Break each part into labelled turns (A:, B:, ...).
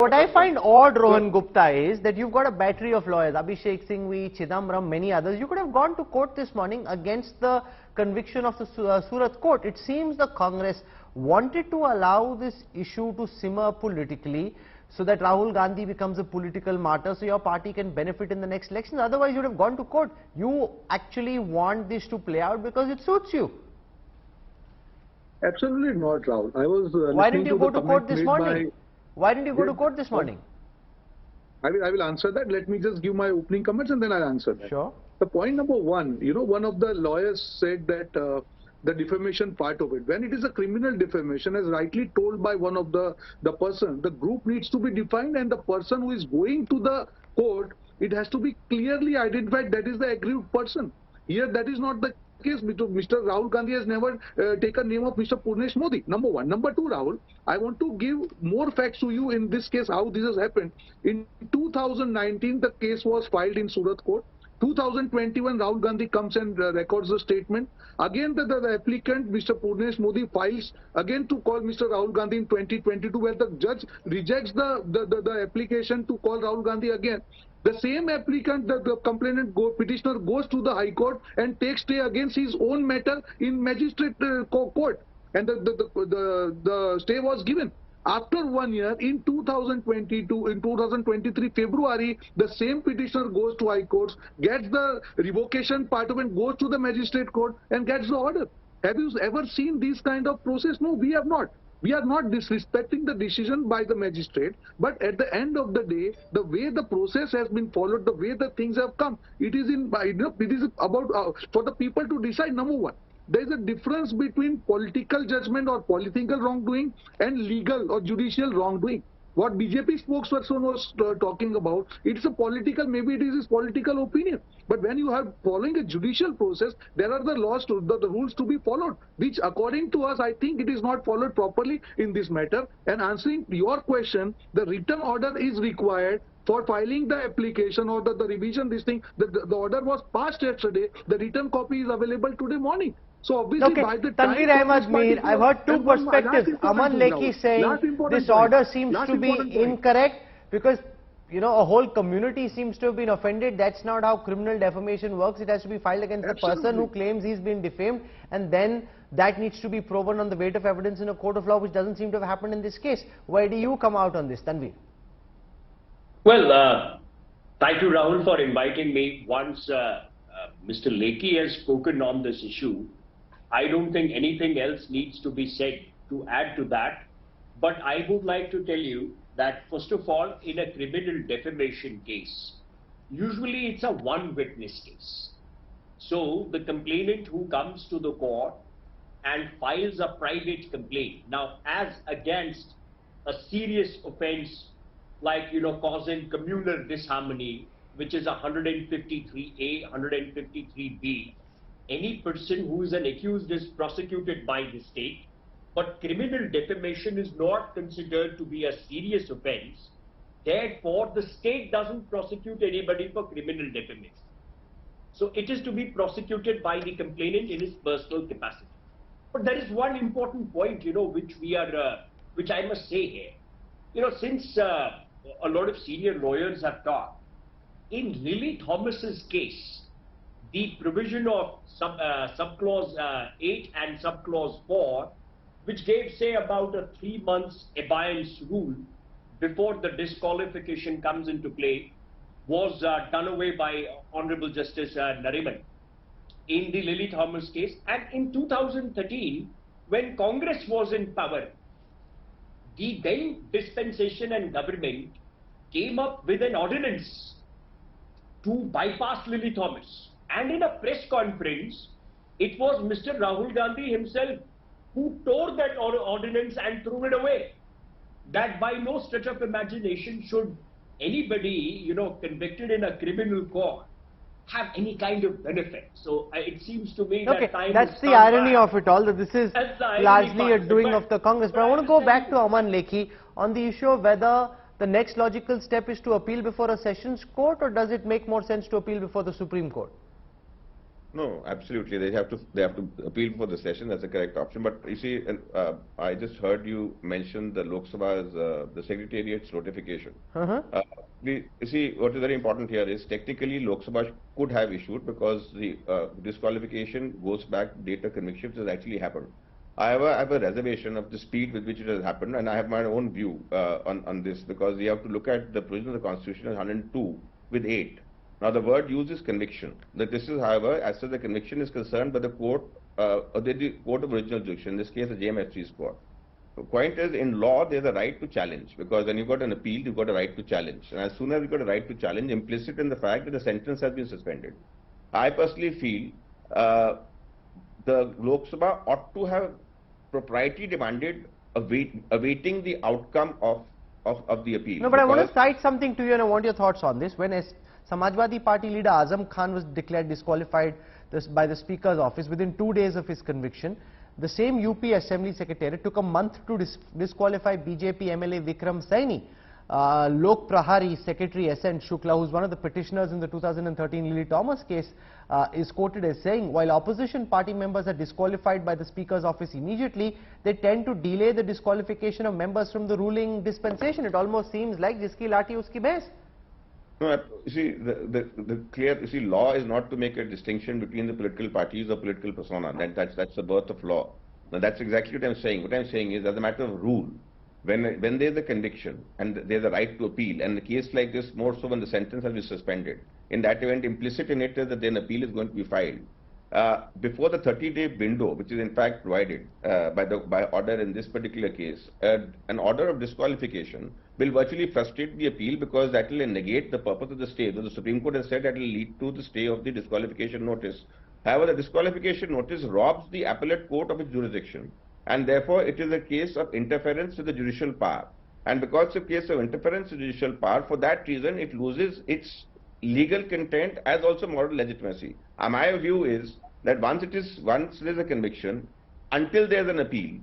A: What I find odd, Rohan Gupta, is that you've got a battery of lawyers, Abhishek Singhvi, Chidambaram, many others. You could have gone to court this morning against the conviction of the Surat court. It seems the Congress wanted to allow this issue to simmer politically so that Rahul Gandhi becomes a political martyr, so your party can benefit in the next elections. Otherwise, you would have gone to court. You actually want this to play out because it suits you.
B: Absolutely not, Rahul. I was
A: Why didn't you go to court this morning? Why didn't you go to court this morning?
B: I will answer that. Let me just give my opening comments and then I'll answer that.
A: Sure.
B: The point number one, one of the lawyers said that the defamation part of it, when it is a criminal defamation, as rightly told by one of the person, the group needs to be defined, and the person who is going to the court, it has to be clearly identified that is the aggrieved person. Here, that is not the case. Mr. Rahul Gandhi has never taken name of Mr. Purnesh Modi. Number one. Number two, Rahul, I want to give more facts to you in this case, how this has happened. In 2019, the case was filed in Surat court. 2021, Rahul Gandhi comes and records the statement. Again, the applicant, Mr. Purnesh Modi, files again to call Mr. Rahul Gandhi in 2022, where the judge rejects the application to call Rahul Gandhi again. The same applicant, the complainant, petitioner goes to the High Court and takes stay against his own matter in magistrate court, and the stay was given. After 1 year, in 2023 February, the same petitioner goes to High Court, gets the revocation part of it, goes to the magistrate court and gets the order. Have you ever seen this kind of process? No, we have not. We are not disrespecting the decision by the magistrate, but at the end of the day, the way the process has been followed, the way the things have come, it is about for the people to decide. Number one, there is a difference between political judgment or political wrongdoing and legal or judicial wrongdoing. What BJP spokesperson was talking about, it's a political, maybe it is his political opinion. But when you are following a judicial process, there are the laws, the rules to be followed, which according to us, I think it is not followed properly in this matter. And answering your question, the written order is required for filing the application or the revision, this thing. The order was passed yesterday. The written copy is available today morning. So obviously,
A: okay.
B: By the time
A: Tanveer Ahmed Mir, I've heard two perspectives. Aman Lekhi saying this order seems to be incorrect because a whole community seems to have been offended. That's not how criminal defamation works. It has to be filed against the person who claims he's been defamed, and then that needs to be proven on the weight of evidence in a court of law, which doesn't seem to have happened in this case. Where do you come out on this, Tanveer?
C: Well, thank you, Rahul, for inviting me. Once Mr. Lekhi has spoken on this issue, I don't think anything else needs to be said to add to that. But I would like to tell you that, first of all, in a criminal defamation case, usually it's a one-witness case. So the complainant who comes to the court and files a private complaint, now as against a serious offense like, causing communal disharmony, which is 153A, 153B, any person who is an accused is prosecuted by the state, but criminal defamation is not considered to be a serious offense. Therefore, the state doesn't prosecute anybody for criminal defamation. So it is to be prosecuted by the complainant in his personal capacity. But there is one important point, which I must say here. Since a lot of senior lawyers have talked, in Lily Thomas's case, the provision of subclause 8 and subclause 4, which gave, say, about a 3 months abeyance rule before the disqualification comes into play, was done away by Honorable Justice Nariman in the Lily Thomas case. And in 2013, when Congress was in power, the then dispensation and government came up with an ordinance to bypass Lily Thomas. And in a press conference, it was Mr. Rahul Gandhi himself who tore that ordinance and threw it away. That by no stretch of imagination should anybody, convicted in a criminal court have any kind of benefit. So it seems to me that time
A: that's the irony of it all, that this is largely a doing of the Congress. But I want to go back to Aman Lekhi on the issue of whether the next logical step is to appeal before a sessions court, or does it make more sense to appeal before the Supreme Court?
D: No, absolutely. They have to appeal for the session. That's the correct option. But you see, I just heard you mention the Lok Sabha's the Secretariat's notification. You see, what is very important here is technically Lok Sabha could have issued because the disqualification goes back data conviction which has actually happened. I have a reservation of the speed with which it has happened, and I have my own view on this because we have to look at the provision of the Constitution as 102 with 8. Now, the word used is conviction. That this is, however, as far as the conviction is concerned, by the court, the court of original jurisdiction, in this case, the JMFC's court. The point is, in law, there's a right to challenge, because when you've got an appeal, you've got a right to challenge. And as soon as you've got a right to challenge, implicit in the fact that the sentence has been suspended. I personally feel the Lok Sabha ought to have propriety demanded awaiting the outcome of the appeal.
A: No, but I want to cite something to you and I want your thoughts on this. When Samajwadi Party leader Azam Khan was declared disqualified by the Speaker's office within 2 days of his conviction, the same UP Assembly Secretariat took a month to disqualify BJP MLA Vikram Saini. Lok Prahari Secretary S.N. Shukla, who is one of the petitioners in the 2013 Lily Thomas case, is quoted as saying, while opposition party members are disqualified by the Speaker's office immediately, they tend to delay the disqualification of members from the ruling dispensation. It almost seems like jiski lati uski bhais.
D: No, you see, you see, law is not to make a distinction between the political parties or political persona. That's the birth of law. Now, that's exactly what I'm saying. What I'm saying is, as a matter of rule, when there's a conviction and there's a right to appeal, and a case like this, more so when the sentence has been suspended, in that event, implicit in it is that then appeal is going to be filed. Before the 30-day window, which is in fact provided by order in this particular case, an order of disqualification will virtually frustrate the appeal because that will negate the purpose of the stay. So the Supreme Court has said that will lead to the stay of the disqualification notice. However, the disqualification notice robs the appellate court of its jurisdiction, and therefore it is a case of interference with the judicial power. And because it's a case of interference with judicial power, for that reason it loses its legal content as also moral legitimacy. My view is that once there is a conviction, until there is an appeal,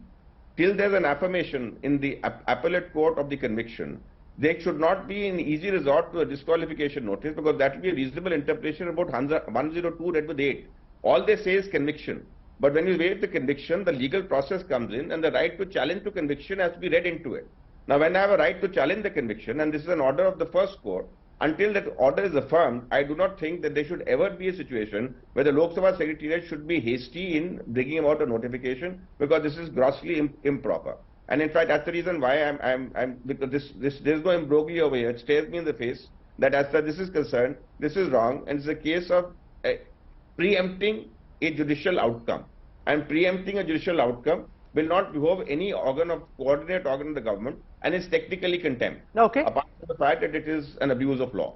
D: till there is an affirmation in the appellate court of the conviction, there should not be an easy resort to a disqualification notice, because that will be a reasonable interpretation about 102 read with 8. All they say is conviction. But when you waive the conviction, the legal process comes in and the right to challenge to conviction has to be read into it. Now, when I have a right to challenge the conviction, and this is an order of the first court, until that order is affirmed, I do not think that there should ever be a situation where the Lok Sabha Secretariat should be hasty in bringing about a notification, because this is grossly improper. And in fact, that's the reason why because there's no imbroglio over here. It stares me in the face that as far as this is concerned, this is wrong, and it's a case of preempting a judicial outcome. And preempting a judicial outcome will not behoove any coordinate organ of the government, and is technically contempt.
A: Okay.
D: Apart from the fact that it is an abuse of law.